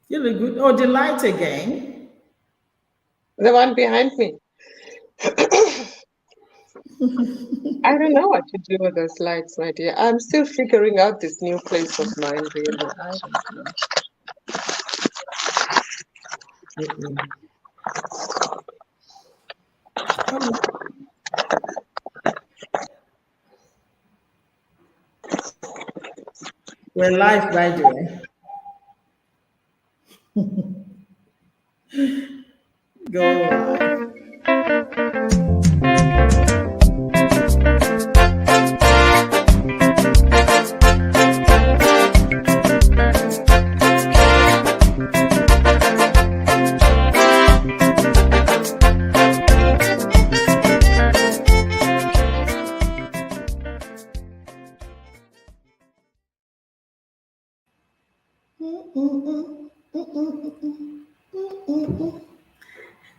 You look good. Oh, the light again. The one behind me. I don't know what to do with those lights, my dear. I'm still figuring out this new place of mine, really. I don't know. Mm-mm. Oh, we're live, by the way. Go live.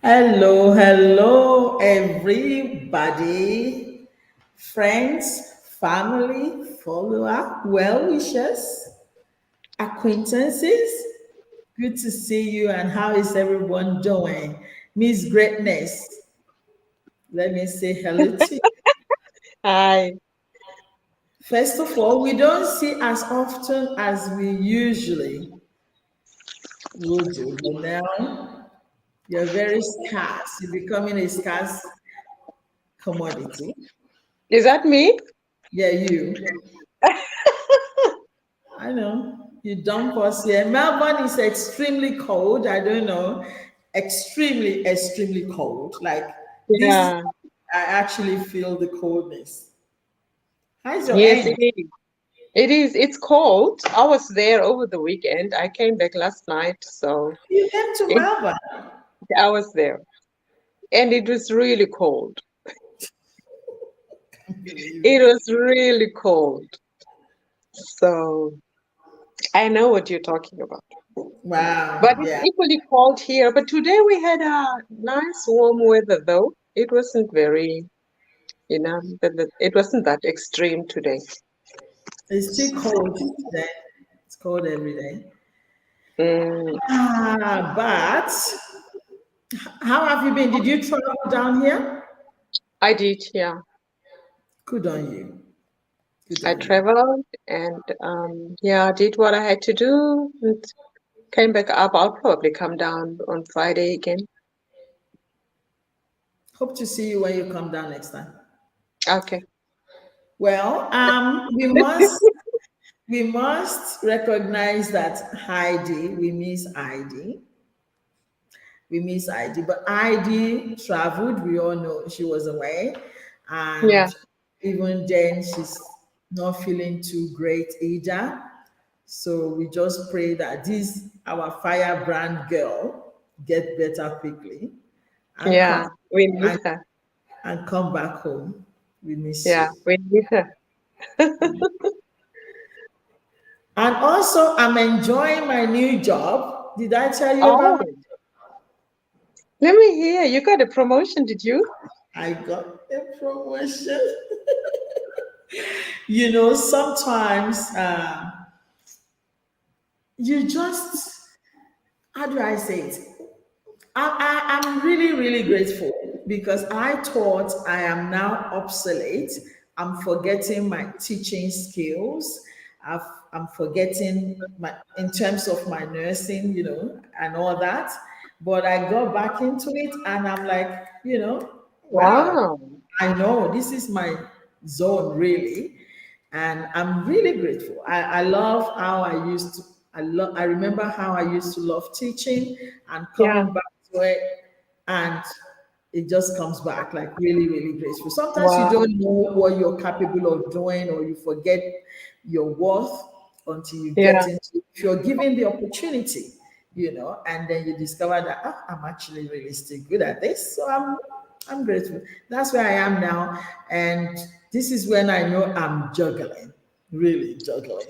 Hello, hello, everybody. Friends, family, follower, well wishers, acquaintances. Good to see you, and how is everyone doing? Miss Greatness, let me say hello to you. Hi. First of all, we don't see as often as we usually would do, but now you're very scarce. You're becoming a scarce commodity. Is that me? Yeah, you. I know. You dump us here. Melbourne is extremely cold. I don't know. Extremely, extremely cold. Like this, Yeah. I actually feel the coldness. How's your Yes, end? it is. It is. It's cold. I was there over the weekend. I came back last night, so You came to it, Melbourne. I was there, and it was really cold. I believe It it. was really cold. So I know what you're talking about. Wow. But it's Yeah. equally cold here. But today we had a nice warm weather, though. It wasn't very, it wasn't that extreme today. It's still cold today. It's cold every day. Mm, But how have you been? Did you travel down here? I did, yeah. Good on you. Good I on you. traveled and yeah, did what I had to do and came back up. I'll probably come down on Friday again. Hope to see you when you come down next time. Okay. Well, we must recognize that Heidi, we miss Heidi. We miss Heidi. But Heidi traveled, we all know she was away. Yeah. And even then she's not feeling too great either. So we just pray that this our firebrand girl get better quickly and come Yeah. We need and, her. and come back home. We miss Yeah, you. we need her. And also, I'm enjoying my new job. Did I tell you about Oh, my? let me hear. You got a promotion, did you? I got a promotion. Sometimes you just, how do I say it? I'm really, really grateful because I thought I am now obsolete. I'm forgetting my teaching skills. I'm forgetting my in terms of my nursing, and all that. But I got back into it, and I'm like, wow, Wow. I know this is my zone really, and I'm really grateful. I love how I used to. I remember how I used to love teaching and Yeah. coming back to it, and it just comes back like really, really grateful. Sometimes you Wow. don't know what you're capable of doing, or you forget your worth until you Yeah. get into. If you're given the opportunity, and then you discover that I'm actually really still good at this. So I'm grateful. That's where I am now. And this is when I know I'm juggling, really juggling.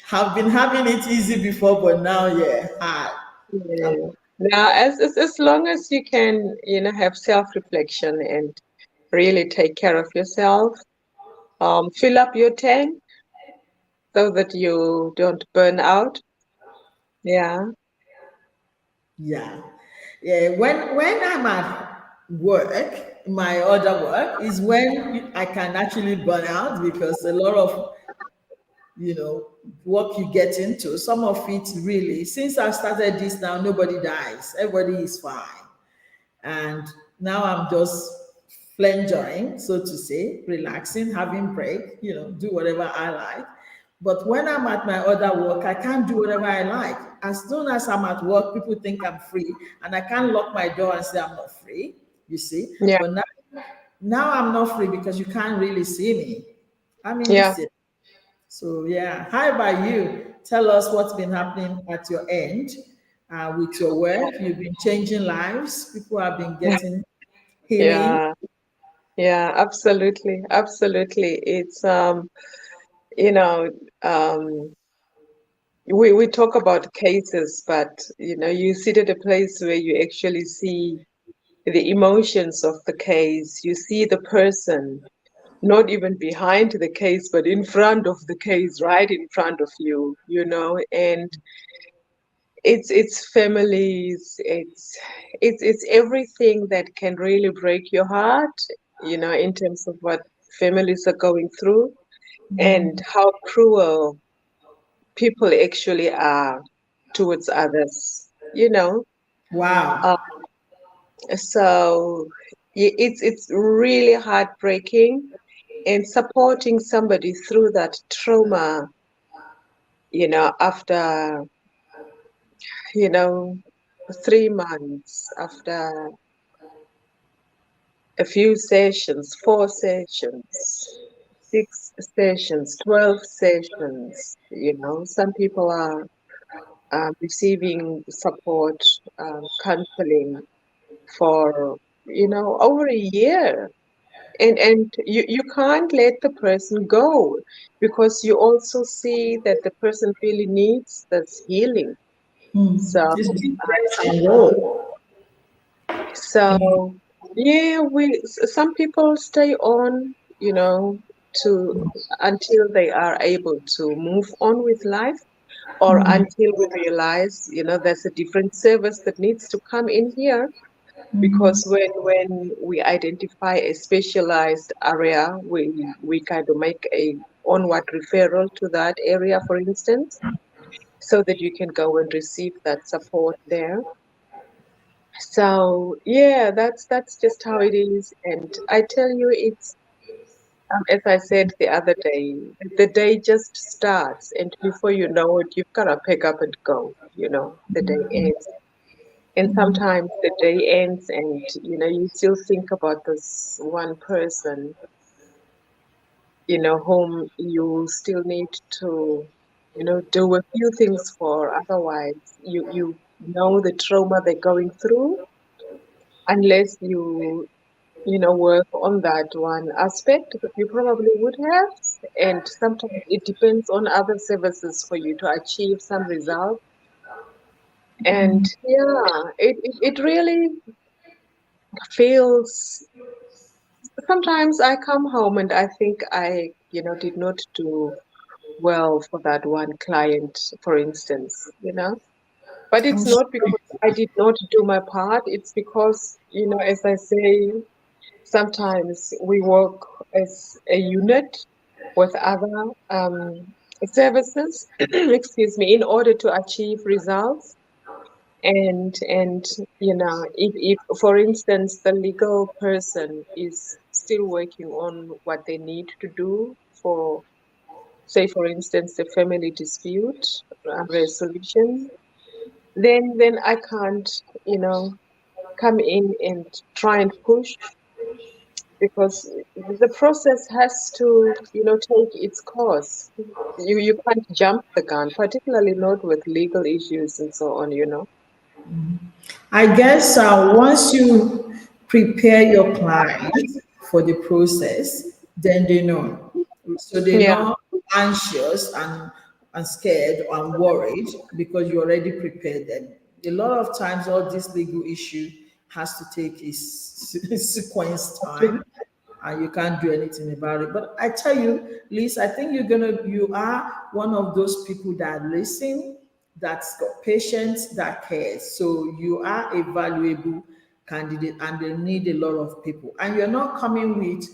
Have been having it easy before, but now, yeah, hard. I'm, Yeah. Now, as long as you can, have self-reflection and really take care of yourself, fill up your tank so that you don't burn out. Yeah. Yeah. Yeah. When I'm at work, my other work is when I can actually burn out because a lot of work you get into, some of it really, since I started this now, nobody dies. Everybody is fine. And now I'm just flange, so to say, relaxing, having break, do whatever I like. But when I'm at my other work, I can't do whatever I like. As soon as I'm at work, people think I'm free, and I can't lock my door and say I'm not free, you see. Yeah. But now I'm not free because you can't really see me. I'm in Yeah. this. So yeah, how about you? Tell us what's been happening at your end with your work. You've been changing lives. People have been getting healing. Yeah. Yeah. Absolutely. Absolutely. It's you know, um, we talk about cases, but you sit at a place where you actually see the emotions of the case. You see the person, not even behind the case, but in front of the case, right in front of you, and it's families, it's everything that can really break your heart, in terms of what families are going through and how cruel people actually are towards others, Wow. Uh, so it's really heartbreaking, and supporting somebody through that trauma, after, you know, 3 months, after a few sessions, 4 sessions, 6 sessions, 12 sessions, some people are receiving support, counseling for, over a year. And you can't let the person go, because you also see that the person really needs this healing. So It's been playing some role. so yeah, some people stay on, to until they are able to move on with life, or until we realize, there's a different service that needs to come in here. Because when we identify a specialized area, we kind of make a onward referral to that area, for instance, so that you can go and receive that support there. So yeah, that's just how it is. And I tell you, it's as I said the other day, the day just starts, and before you know it, you've got to pick up and go. The day ends. And sometimes the day ends, and you still think about this one person, whom you still need to, do a few things for. Otherwise, you know the trauma they're going through, unless you work on that one aspect that you probably would have. And sometimes it depends on other services for you to achieve some result. And yeah, it really feels. Sometimes I come home and I think I, did not do well for that one client, for instance, But I'm it's sure. not because I did not do my part. It's because, as I say, sometimes we work as a unit with other services, excuse me, in order to achieve results. And if for instance the legal person is still working on what they need to do for, say for instance, the family dispute resolution, then I can't, come in and try and push, because the process has to, take its course. You can't jump the gun, particularly not with legal issues and so on. I guess once you prepare your client for the process, then they know. So they're Yeah, not anxious and scared and worried because you already prepared them. A lot of times, all this legal issue has to take its sequence time, and you can't do anything about it. But I tell you, Liz, I think you are one of those people that listen that's got patience, that cares. So you are a valuable candidate, and they need a lot of people. And you're not coming with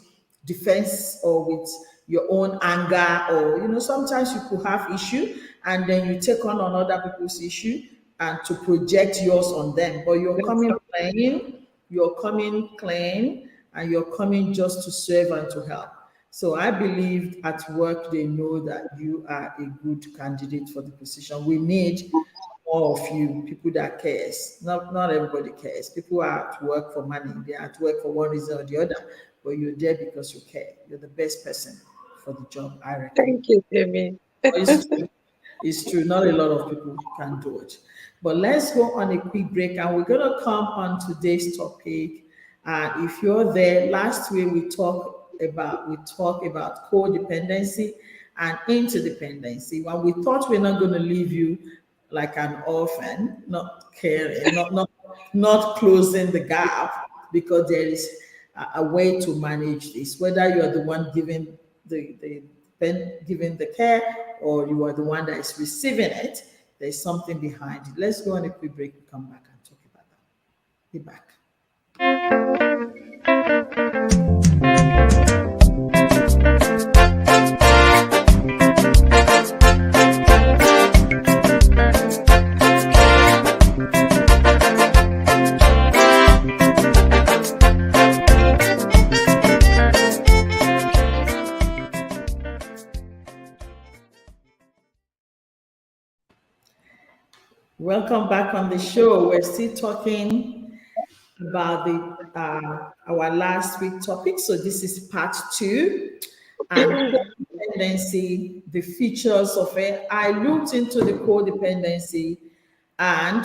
defense or with your own anger, or sometimes you could have issue and then you take on other people's issue and to project yours on them. But you're That's coming right. plain, you're coming clean, and you're coming just to serve and to help. So I believe at work they know that you are a good candidate for the position. We need more of you, people that cares. Not everybody cares. People are at work for money. They are at work for one reason or the other. But you're there because you care. You're the best person for the job, I reckon. Thank you, Temi. It's true. It's true. Not a lot of people can do it. But let's go on a quick break, and we're going to come on today's topic. If you're there, last week we talked about codependency and interdependency. When we thought we're not going to leave you like an orphan, not caring, not closing the gap, because there is a way to manage this. Whether you're the one giving giving the care, or you are the one that is receiving it, there's something behind it. Let's go on a quick break and come back and talk about that. Be back. Welcome back on the show. We're still talking about our last week topic. So this is part 2, and codependency, the features of it. I looked into the codependency and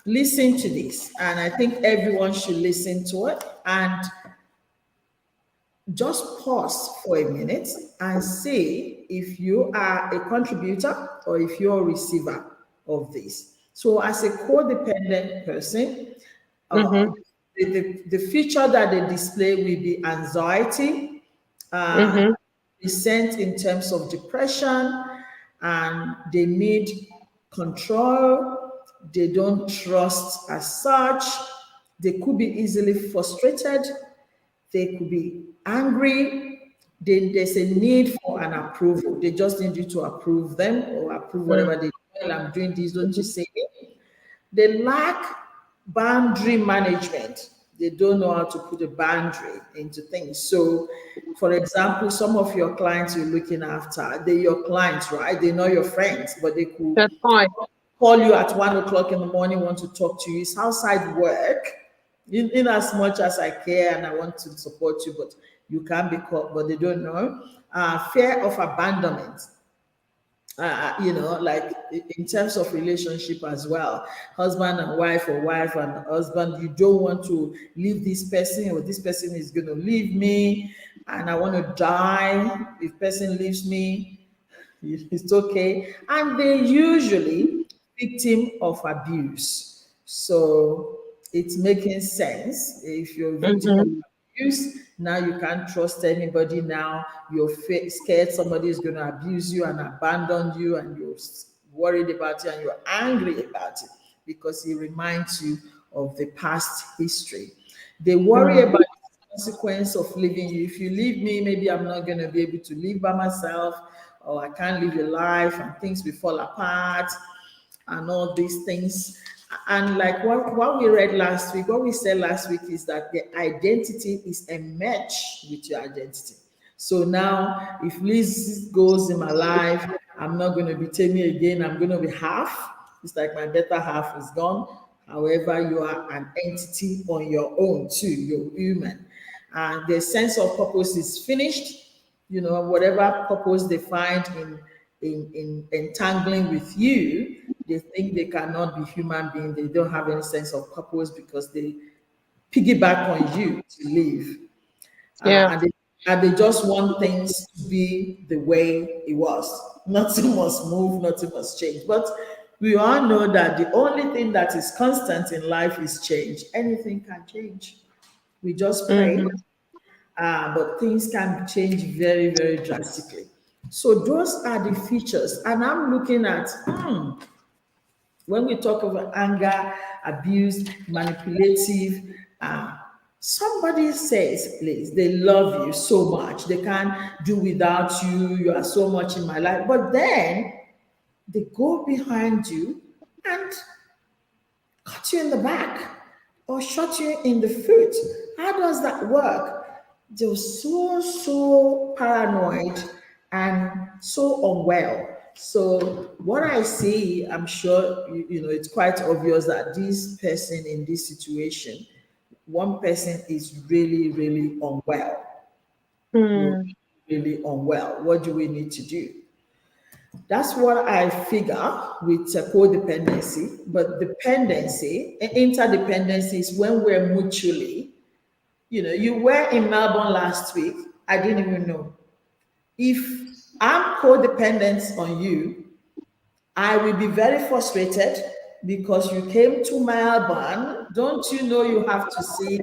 listen to this, and I think everyone should listen to it and just pause for a minute and see if you are a contributor or if you're a receiver of this. So, as a codependent person, uh, Mm-hmm. the feature that they display will be anxiety, uh, Mm-hmm. present in terms of depression, and they need control. They don't trust as such. They could be easily frustrated. They could be angry. There's a need for an approval. They just need you to approve them or approve whatever they do. Well, I'm doing this, don't you say it? They lack boundary management. They don't know how to put a boundary into things. So, for example, some of your clients you're looking after, they're your clients, right? They're not your friends, but they could That's right. call you at 1 o'clock in the morning, want to talk to you. It's outside work. In as much as I care and I want to support you, but you can't be called, but they don't know. Fear of abandonment, like in terms of relationship as well, husband and wife, or wife and husband, you don't want to leave this person, or this person is going to leave me and I want to die if person leaves me. It's okay. And they usually victim of abuse. So it's making sense. If you're a victim of Mm-hmm. abuse, now you can't trust anybody. Now you're scared somebody is going to abuse you and abandon you, and you're worried about it and you're angry about it because it reminds you of the past history. They worry about the consequence of leaving you. If you leave me, maybe I'm not going to be able to live by myself, or I can't live a life and things will fall apart and all these things. And like what we read last week, what we said last week is that the identity is a match with your identity. So now, if Liz goes in my life, I'm not going to be Temi again. I'm going to be half. It's like my better half is gone. However, you are an entity on your own too. You're human, and the sense of purpose is finished. Whatever purpose they find in entangling with you, they think they cannot be human beings. They don't have any sense of purpose because they piggyback on you to live, uh, Yeah. and they and they just want things to be the way it was. Nothing must move, nothing must change. But we all know that the only thing that is constant in life is change. Anything can change. We just pray, Mm-hmm. but things can change very, very drastically. So those are the features. And I'm looking at, When we talk about anger, abuse, manipulative, uh, somebody says, please, they love you so much, they can't do without you, you are so much in my life. But then they go behind you and cut you in the back or shot you in the foot. How does that work? They're so paranoid and so unwell. So what I see, I'm sure it's quite obvious that this person in this situation, one person is really unwell. You're Hmm. really unwell. What do we need to do? That's what I figure with codependency. But dependency, interdependency is when we're mutually, you were in Melbourne last week. I didn't even know. If I'm codependent on you, I will be very frustrated because you came to Melbourne. Don't you know you have to see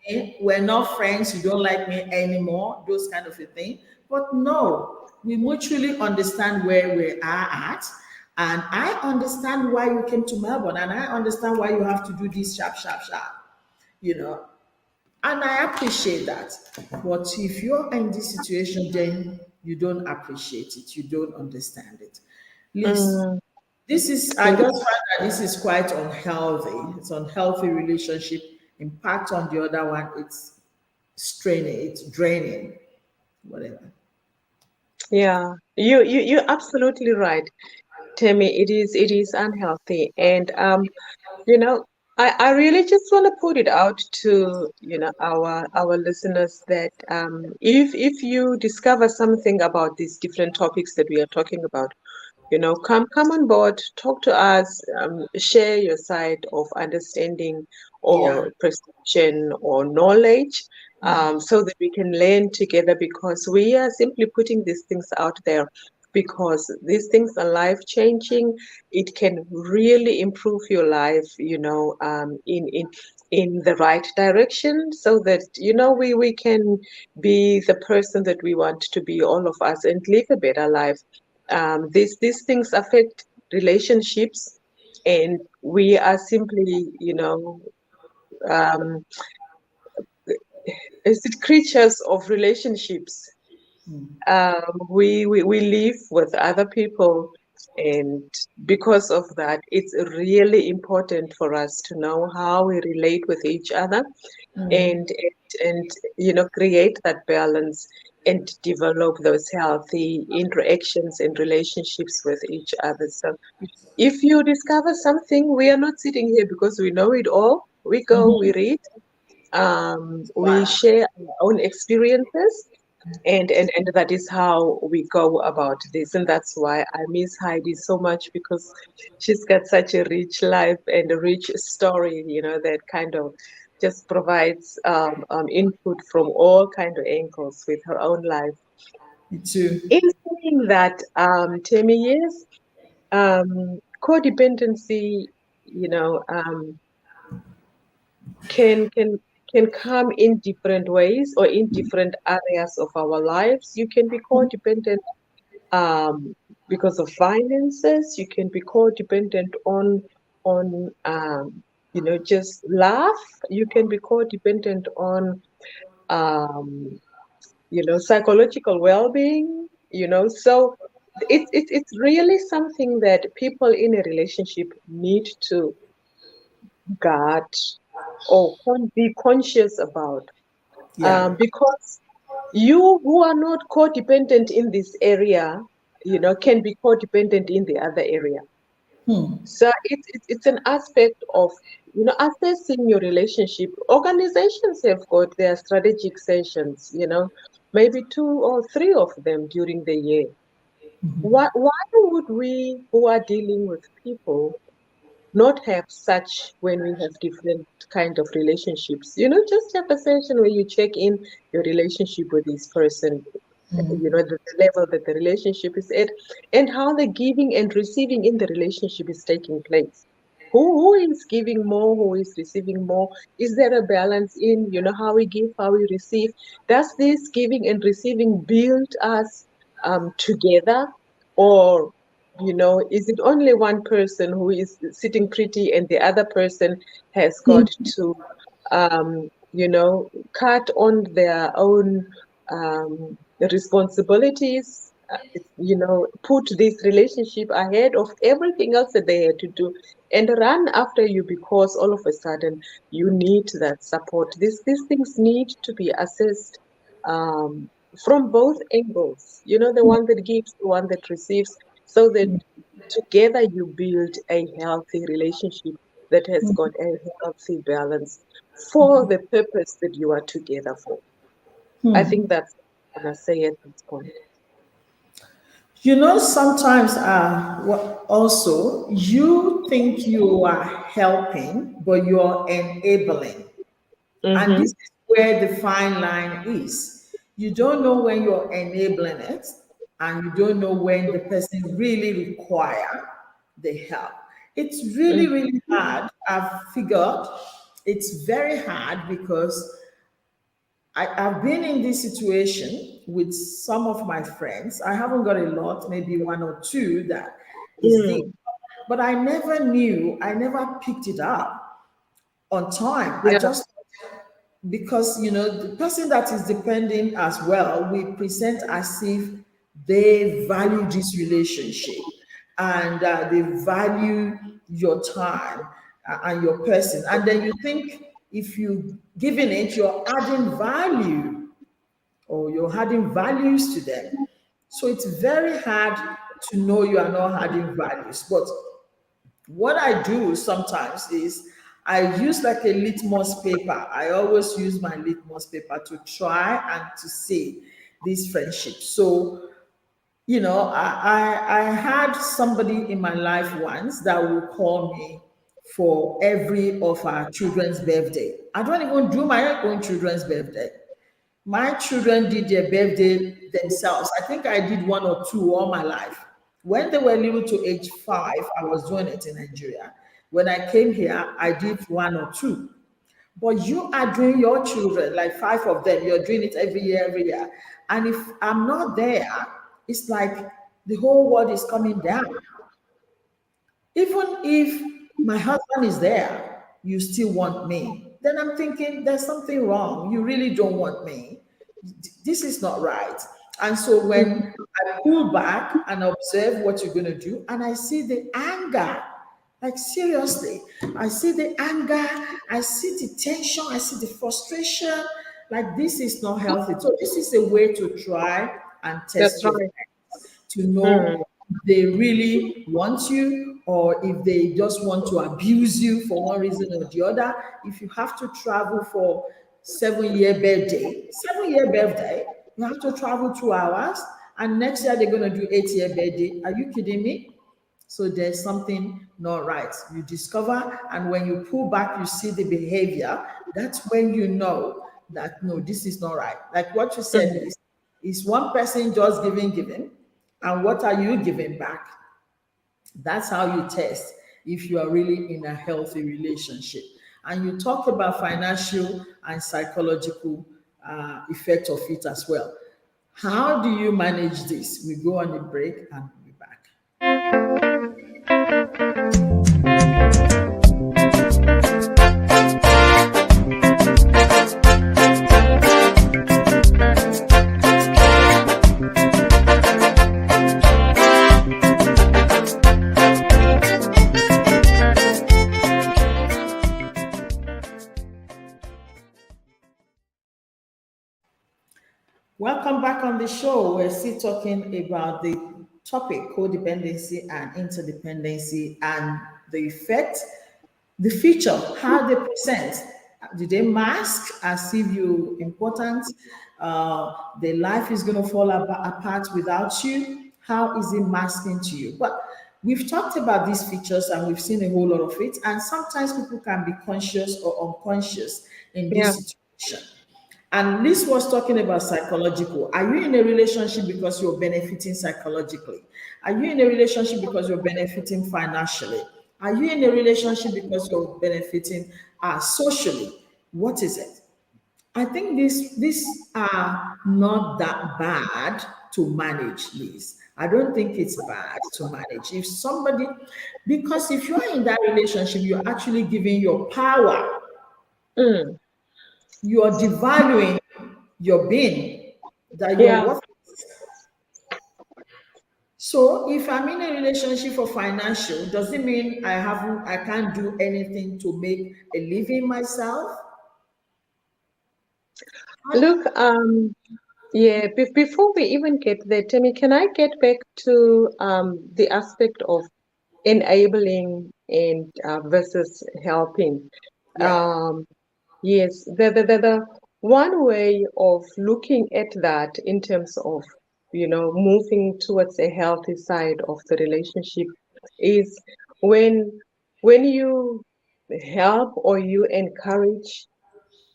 me? We're not friends. You don't like me anymore. Those kind of a thing. But no, we mutually understand where we are at. And I understand why you came to Melbourne. And I understand why you have to do this sharp, sharp, sharp. You know, and I appreciate that. But if you're in this situation, then you don't appreciate it. You don't understand it. Please, Hmm. I just find that this is quite unhealthy. It's unhealthy relationship. Impact on the other one, it's straining, it's draining, whatever. Yeah, you're absolutely right, Temi. It is unhealthy, and you know, I really just want to put it out to our listeners that if you discover something about these different topics that we are talking about, come on board, talk to us, share your side of understanding Yeah. or perception or knowledge, so that we can learn together, because we are simply putting these things out there because these things are life changing. It can really improve your life, in the right direction, so that we can be the person that we want to be, all of us, and live a better life. These things affect relationships, and we are simply, um, is it creatures of relationships. We live with other people, and because of that, it's really important for us to know how we relate with each other, and create that balance and develop those healthy interactions and relationships with each other. So if you discover something, we are not sitting here because we know it all. We go, we read, we Why? share our own experiences, and that is how we go about this. And that's why I miss Heidi so much, because she's got such a rich life and a rich story, that kind of just provides input from all kind of angles with her own life. Me too. In saying that, Temi, yes, codependency, you know, um, can can can come in different ways or in different areas of our lives. You can be codependent um, because of finances. You can be codependent on just love. You can be codependent on psychological well-being. So it's really something that people in a relationship need to guard or be conscious about, Yeah. because you who are not codependent in this area, can be codependent in the other area. So it's an aspect of assessing your relationship. Organizations have got their strategic sessions, maybe 2 or 3 of them during the year. Why would we who are dealing with people not have such when we have different kind of relationships? Just have a session where you check in your relationship with this person, the level that the relationship is at, and how the giving and receiving in the relationship is taking place. Who is giving more? Who is receiving more? Is there a balance in, how we give, how we receive? Does this giving and receiving build us together, or is it only one person who is sitting pretty and the other person has got to, cut on their own responsibilities, put this relationship ahead of everything else that they had to do and run after you because all of a sudden you need that support. These things need to be assessed um, from both angles, the one that gives, the one that receives, so that together you build a healthy relationship that has got a healthy balance for the purpose that you are together for. I think that's what I'm gonna say at this point. Sometimes also you think you are helping, but you're enabling. And Mm-hmm. this is where the fine line is. You don't know when you're enabling it, and you don't know when the person really require the help. It's really, really hard. I've figured it's very hard because I've been in this situation with some of my friends. I haven't got a lot, maybe one or two that is deep. Mm. But I never picked it up on time. I Yeah, just, because the person that is depending as well, we present as if they value this relationship, and they value your time, and your person, and then you think if you giving it, you're adding value, or you're adding values to them. So it's very hard to know you are not adding values. But what I do sometimes is I use like a litmus paper. I always use my litmus paper to try and to see this friendship. So, I had somebody in my life once that would call me for every of our children's birthday. I don't even do my own children's birthday. My children did their birthday themselves. I think I did one or two all my life. When they were little to age 5, I was doing it in Nigeria. When I came here, I did one or two. But you are doing your children, like 5 of them, you're doing it every year, every year. And if I'm not there, it's like the whole world is coming down. Even if my husband is there, you still want me. Then I'm thinking there's something wrong. You really don't want me. This is not right. And so when I pull back and observe what you're going to do, and I see the anger, like seriously, I see the anger, I see the tension, I see the frustration. Like this is not healthy. So this is a way to try and that's test your right. friends, to know Mm. if they really want you or if they just want to abuse you for one reason or the other. If you have to travel for 7 year birthday, 7 year birthday, you have to travel 2 hours, and next year they're going to do 8 year birthday. Are you kidding me? So there's something not right. You discover, and when you pull back, you see the behavior. That's when you know that no, this is not right. Like what you said, Mm. is one person just giving, and what are you giving back? That's how you test if you are really in a healthy relationship. And you talk about financial and psychological effect of it as well. How do you manage this? We go on a break and we'll be back. Welcome back on the show. We're still talking about the topic codependency and interdependency, and the effect, the feature, how they present. Do they mask as if you're important? Their life is going to fall apart without you. How is it masking to you? But we've talked about these features and we've seen a whole lot of it. And sometimes people can be conscious or unconscious in Yeah, this situation. And Liz was talking about psychological. Are you in a relationship because you're benefiting psychologically? Are you in a relationship because you're benefiting financially? Are you in a relationship because you're benefiting socially? What is it? I think these are not that bad to manage, Liz. I don't think it's bad to manage. If somebody, because if you're in that relationship, you're actually giving your power, Mm. you're devaluing your being, that you're Yeah. worth. So if I'm in a relationship for financial, does it mean I can't do anything to make a living myself? Look, yeah, before we even get there, Temi, can I get back to the aspect of enabling and versus helping? Yeah. Um, yes, the one way of looking at that in terms of, moving towards a healthy side of the relationship is when when you help or you encourage,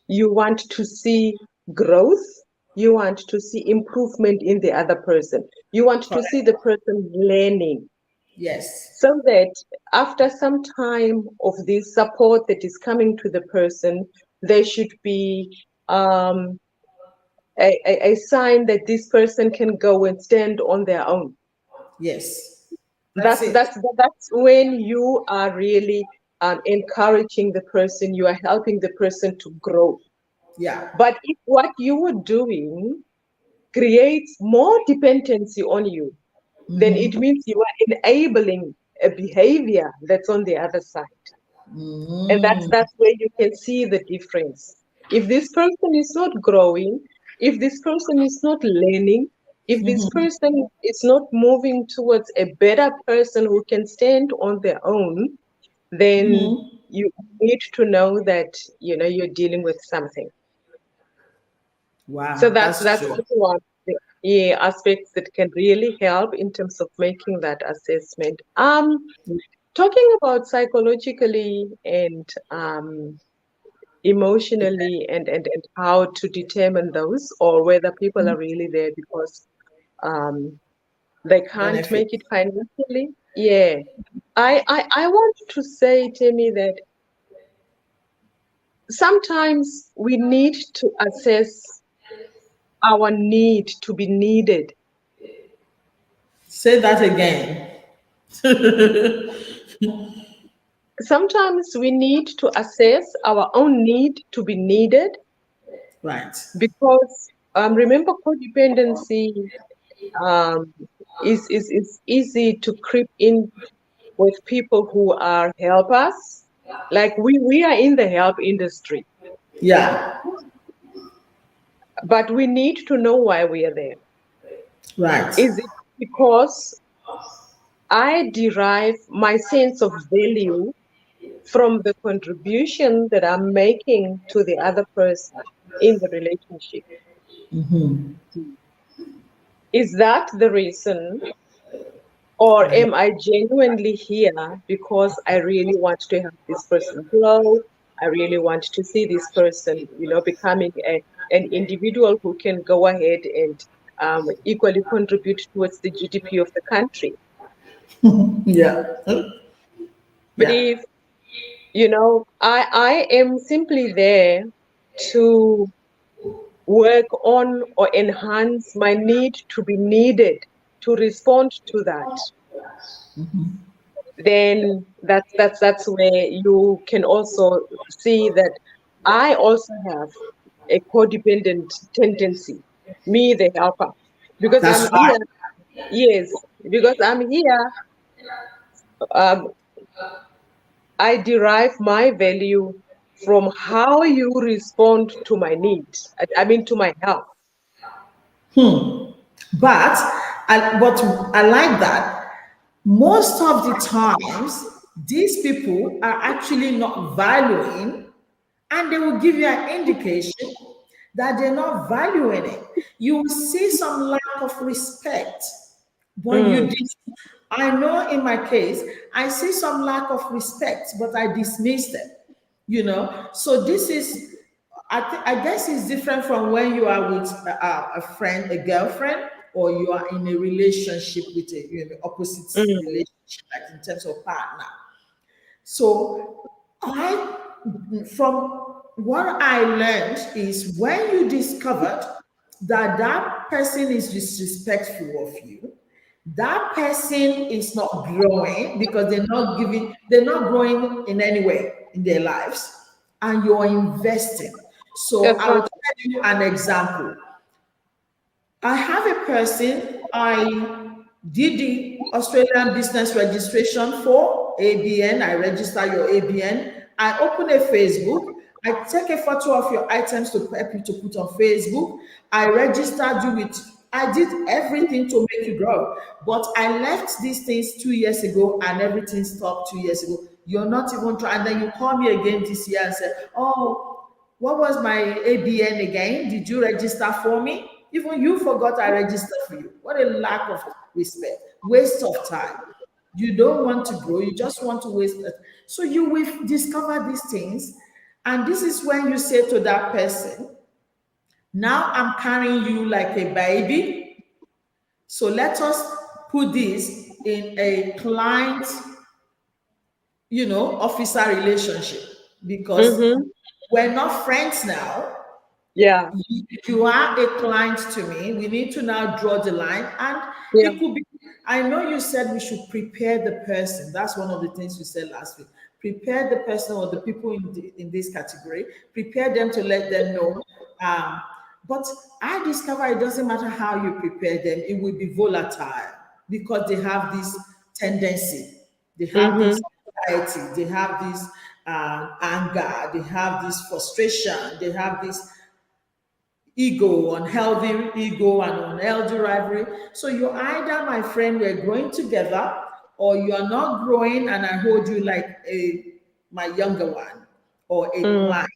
you want to see growth, you want to see improvement in the other person, you want to see the Correct. person learning, Yes. so that after some time of this support that is coming to the person, there should be a sign that this person can go and stand on their own. Yes. That's That's it. that's that's when you are really encouraging the person, you are helping the person to grow. Yeah. But if what you are doing creates more dependency on you, then it means you are enabling a behavior that's on the other side. And that's where you can see the difference. If this person is not growing, if this person is not learning, if this person is not moving towards a better person who can stand on their own, then you need to know that you're dealing with something. So Wow, that's that's that's true. also one of the, yeah, aspects that can really help in terms of making that assessment. Talking about psychologically and emotionally and how to determine those, or whether people are really there because um, they can't Benefit. make it financially. Yeah. I want to say, Timmy, that sometimes we need to assess our need to be needed. Say that again. Sometimes we need to assess our own need to be needed, Right. because remember, codependency um, is easy to creep in with people who are helpers. Like we are in the help industry, Yeah. but we need to know why we are there. Right. Is it because I derive my sense of value from the contribution that I'm making to the other person in the relationship? Is that the reason? Or Right. am I genuinely here because I really want to help this person grow? I really want to see this person, becoming an individual who can go ahead and equally contribute towards the GDP of the country. Yeah. But Yeah. if, I am simply there to work on or enhance my need to be needed to respond to that, then that's where you can also see that I also have a codependent tendency, me the helper, because I'm That's here. right. Yes, because I'm here. um, I derive my value from how you respond to my need. I mean, to my help. But I like that. Most of the times, these people are actually not valuing, and they will give you an indication that they're not valuing it. You will see some lack of respect, but you Mm, dis- I know in my case, I see some lack of respect, but I dismiss them. So this is, I guess it's different from when you are with a friend, a girlfriend, or you are in a relationship with a opposite mm, relationship, like in terms of partner. So I, from what I learned is when you discovered that that person is disrespectful of you, that person is not growing because they're not growing in any way in their lives, and you're investing. So That's I will right. tell you an example. I have a person I did the Australian business registration for ABN. I register your ABN. I open a Facebook. I take a photo of your items to help you to put on Facebook. I registered you with, I did everything to make you grow. But I left these things 2 years ago and everything stopped 2 years ago. You're not even trying. And then you call me again this year and say, oh, what was my ABN again? Did you register for me? Even you forgot I registered for you. What a lack of respect, waste of time. You don't want to grow, you just want to waste it. So you will discover these things. And this is when you say to that person, now I'm carrying you like a baby. So let us put this in a client, officer relationship, because Mm-hmm. we're not friends now. Yeah. You are a client to me. We need to now draw the line. And Yeah. it could be, I know you said we should prepare the person. That's one of the things you said last week. Prepare the person or the people in this category, prepare them to let them know. Um, but I discover it doesn't matter how you prepare them, it will be volatile because they have this tendency, they have Mm-hmm. this anxiety, they have this anger, they have this frustration, they have this ego, unhealthy ego, and unhealthy rivalry. So you either, my friend, we're growing together, or you are not growing, and I hold you like my younger one or a Mm. client.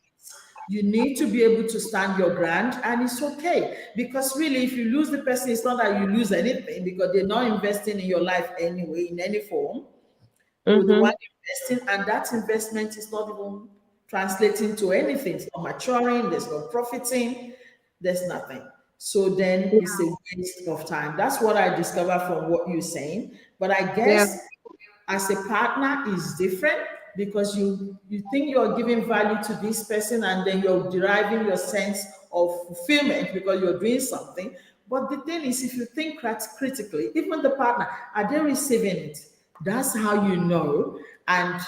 You need to be able to stand your ground, and it's okay, because really, if you lose the person, it's not that you lose anything because they're not investing in your life anyway in any form. You're the Mm-hmm. one investing, and that investment is not even translating to anything. It's not maturing, there's no profiting, there's nothing. So then it's a waste of time. That's what I discovered from what you're saying. But I Yeah. guess as a partner is different, because you think you're giving value to this person, and then you're deriving your sense of fulfillment because you're doing something. But the thing is, if you think critically, even the partner, are they receiving it? That's how you know. And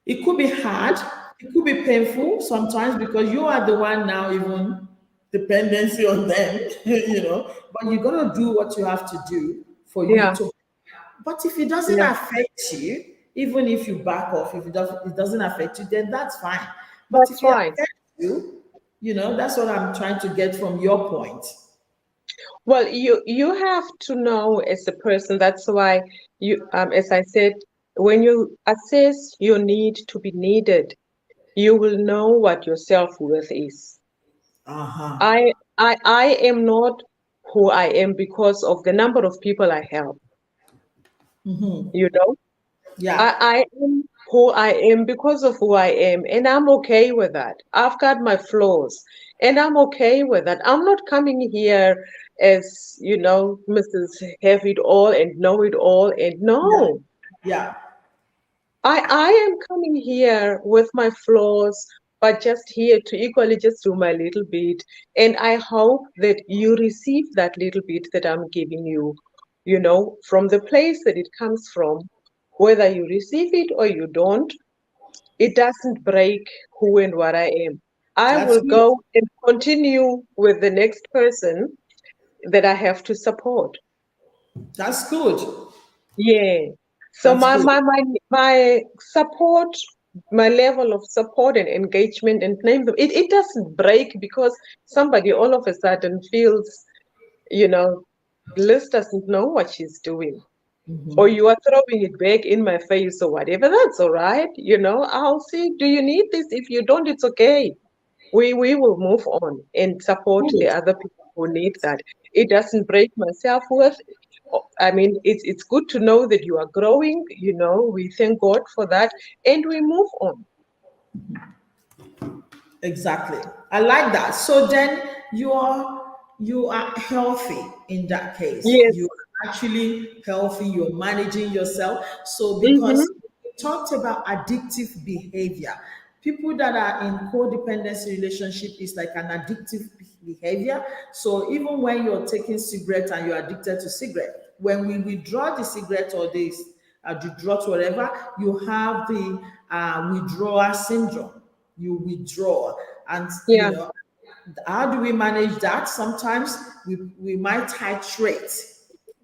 it could be hard, it could be painful sometimes, because you are the one now even dependency on them, but you're gonna do what you have to do for you Yeah. to. But if it doesn't Yeah. affect you, even if you back off, if it doesn't affect you, then that's fine. But if That's it right. affects you, that's what I'm trying to get from your point. Well, you have to know as a person. That's why as I said, when you assess your need to be needed, you will know what your self-worth is. Uh-huh. I am not who I am because of the number of people I help. You know, Yeah, I am who I am because of who I am, and I'm okay with that. I've got my flaws, and I'm okay with that. I'm not coming here as, Mrs. Have it all and know it all, and yeah, no. yeah. I am coming here with my flaws, but just here to equally just do my little bit. And I hope that you receive that little bit that I'm giving you, from the place that it comes from. Whether you receive it or you don't, it doesn't break who and what I am. I That's will good. go and continue with the next person that I have to support. That's good. Yeah. So That's my good. my my my support, my level of support and engagement and name them, it doesn't break because somebody all of a sudden feels, you know, Liz doesn't know what she's doing. Or you are throwing it back in my face or whatever. That's all right. I'll see. Do you need this? If you don't, it's okay. We will move on and support the Good. other people who need that. It doesn't break my self-worth. I mean, it's good to know that you are growing. We thank God for that, and we move on. Exactly. I like that. So then you are healthy in that case. Yes. You are actually healthy. You're managing yourself. So because Mm-hmm. we talked about addictive behavior, people that are in codependency relationship is like an addictive behavior. So even when you're taking cigarette and you're addicted to cigarette, when we withdraw the cigarette or the drug, whatever, you have the withdrawal syndrome. You withdraw, and Yeah, how do we manage that? Sometimes we might titrate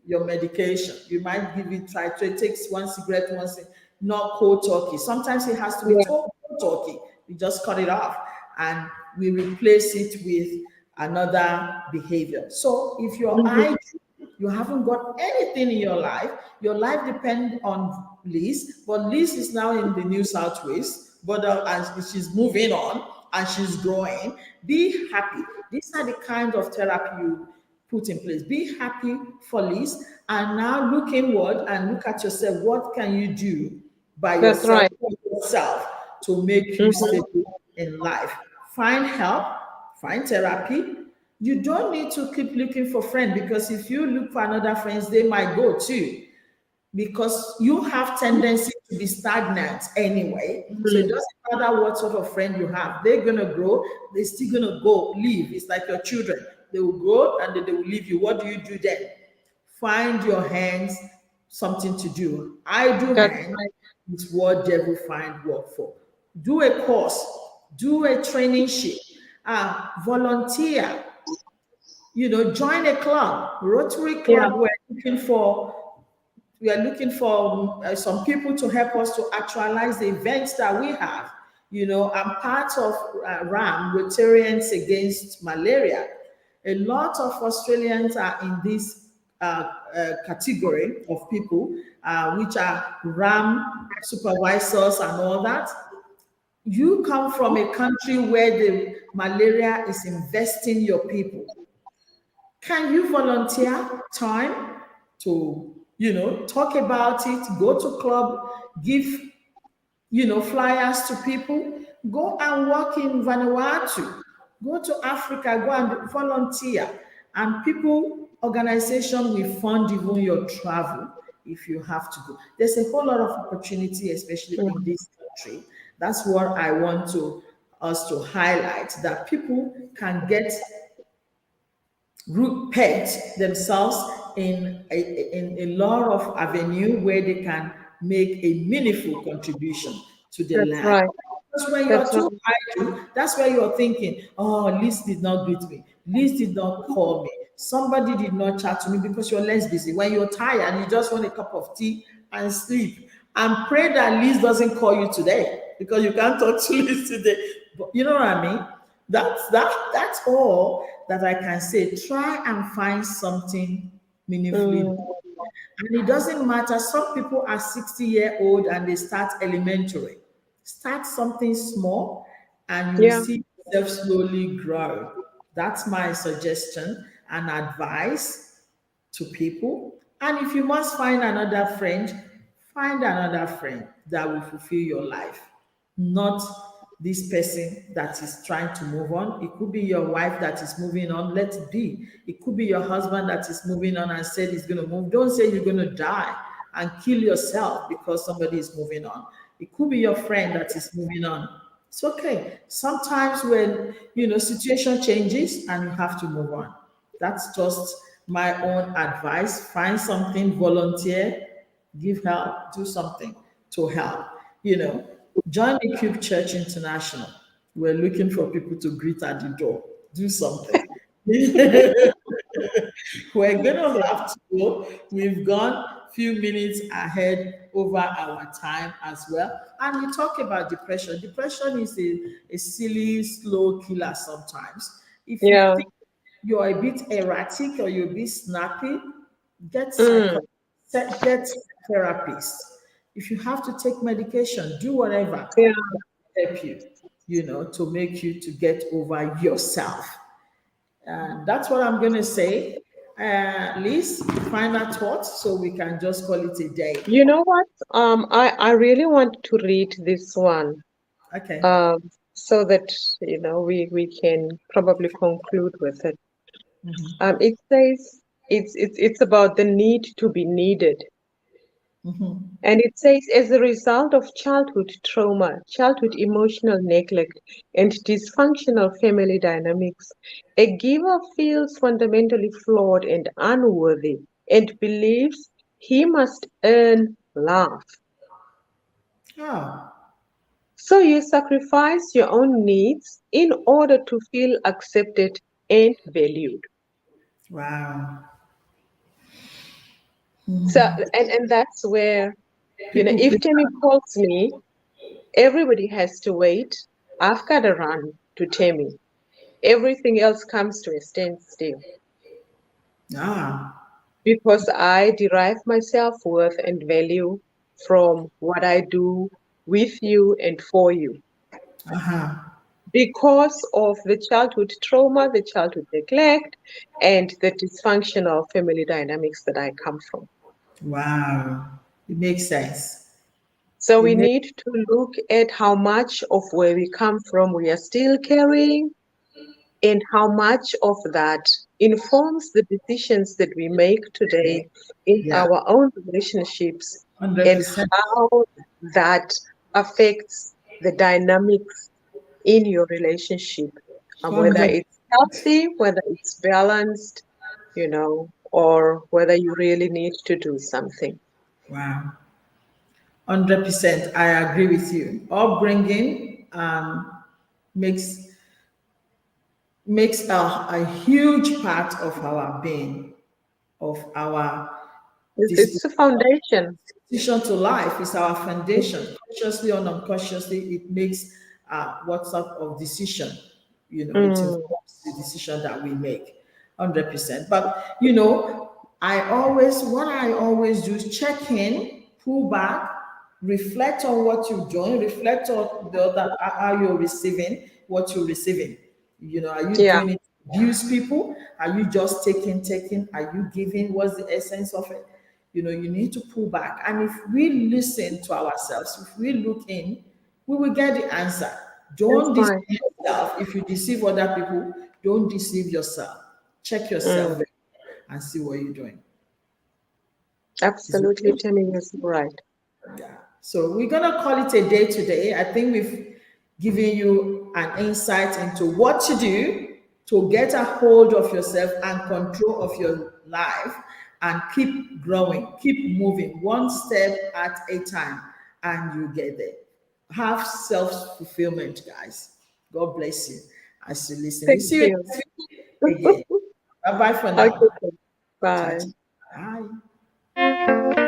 your medication. You might give it titrate, takes one cigarette once, not cold turkey. Sometimes it has to be yeah, cold turkey. We just cut it off and we replace it with another behavior. So if your mhm, eye, you haven't got anything in your life depends on Liz, but Liz is now in the New South Wales, but and she's moving on and she's growing. Be happy. These are the kind of therapy you put in place. Be happy for Liz, and now look inward and look at yourself. What can you do by that's yourself, right. for yourself, to make you Mhm, stable in life? Find help, find therapy. You don't need to keep looking for friends, because if you look for another friends, they might go too, because you have tendency to be stagnant anyway. So it mhm, doesn't matter what sort of friend you have. They're gonna grow, they're still gonna go leave. It's like your children. They will grow and then they will leave you. What do you do then? Find your hands something to do. I do that's hands right. is what devil find work for. Do a course, do a traineeship, volunteer, join a club, Rotary Yeah, Club. We are looking for some people to help us to actualize the events that we have. I'm part of RAM, Rotarians Against Malaria. A lot of Australians are in this category of people, which are RAM supervisors and all that. You come from a country where the malaria is investing your people. Can you volunteer time to, talk about it, go to club, give, flyers to people, go and work in Vanuatu, go to Africa, go and volunteer. And people, organization will fund even your travel if you have to go. There's a whole lot of opportunity, especially in mhm, this country. That's what I want to us to highlight, that people can get root pegged themselves in a lot of avenue where they can make a meaningful contribution to the that's land. right. Because when you're That's right. too idle, that's where you're thinking, oh, Liz did not greet me. Liz did not call me. Somebody did not chat to me, because you're less busy. When you're tired, you just want a cup of tea and sleep. And pray that Liz doesn't call you today, because you can't talk to Liz today. But you know what I mean? That's all that I can say. Try and find something meaningfully. Mm, And it doesn't matter. Some people are 60-year-old and they start elementary. Start something small and you yeah, see yourself slowly grow. That's my suggestion and advice to people. And if you must find another friend that will fulfill your life, not this person that is trying to move on. It could be your wife that is moving on. Let it be. It could be your husband that is moving on and said he's going to move. Don't say you're going to die and kill yourself because somebody is moving on. It could be your friend that is moving on. It's okay. Sometimes when situation changes and you have to move on. That's just my own advice. Find something, volunteer, give help, do something to help. You know, join the Cube Church International. We're looking for people to greet at the door. Do something. We're gonna have to go. We've gone few minutes ahead over our time as well. And you talk about depression. Depression is a silly, slow killer sometimes. If you yeah. think you're a bit erratic or you're a bit snappy, get Mm, get therapist. If you have to take medication, do whatever yeah. help you, to make you to get over yourself. And that's what I'm gonna say. Liz, final thoughts so we can just call it a day. You know what? I really want to read this one, Okay. um, so that we can probably conclude with it. It says it's about the need to be needed. And it says, as a result of childhood trauma, childhood emotional neglect, and dysfunctional family dynamics, a giver feels fundamentally flawed and unworthy. and believes he must earn love. Oh, So you sacrifice your own needs in order to feel accepted and valued. wow. So, and that's where, People if please. Temi calls me, everybody has to wait. I've got to run to Temi. Everything else comes to a standstill Ah, because I derive my self-worth and value from what I do with you and for you. uh-huh. Because of the childhood trauma, the childhood neglect, and the dysfunctional family dynamics that I come from. Wow. It makes sense. So It we makes need to look at how much of where we come from we are still carrying, and how much of that informs the decisions that we make today in yeah, our own relationships, and 100%. how that affects the dynamics in your relationship, whether 100. it's healthy, whether it's balanced, or whether you really need to do something. Wow. 100%. I agree with you. Upbringing makes a huge part of our being, of our It's a foundation. decision to life is our foundation. Consciously or unconsciously, it makes what sort of decision, it Mm, informs the decision that we make, 100%. But, what I always do is check in, pull back, reflect on what you're doing, reflect on the other, how you're receiving what you're receiving. Are you yeah, doing it to abuse people? Are you just taking? Are you giving? What's the essence of it? You need to pull back. And if we listen to ourselves, if we look in, we will get the answer. that's Don't deceive fine. yourself. If you deceive other people, don't deceive yourself. Check yourself Mm, and see what you're doing. Is it absolutely, good? Tammy, you're so right. Yeah. So we're gonna call it a day today. I think we've given you an insight into what to do to get a hold of yourself and control of your life and keep growing, keep moving one step at a time, and you get there. Have self-fulfillment, guys. God bless you as you listen. We Thank see you you. next week again. Bye bye for Okay, now. Ciao, bye. ciao. Bye.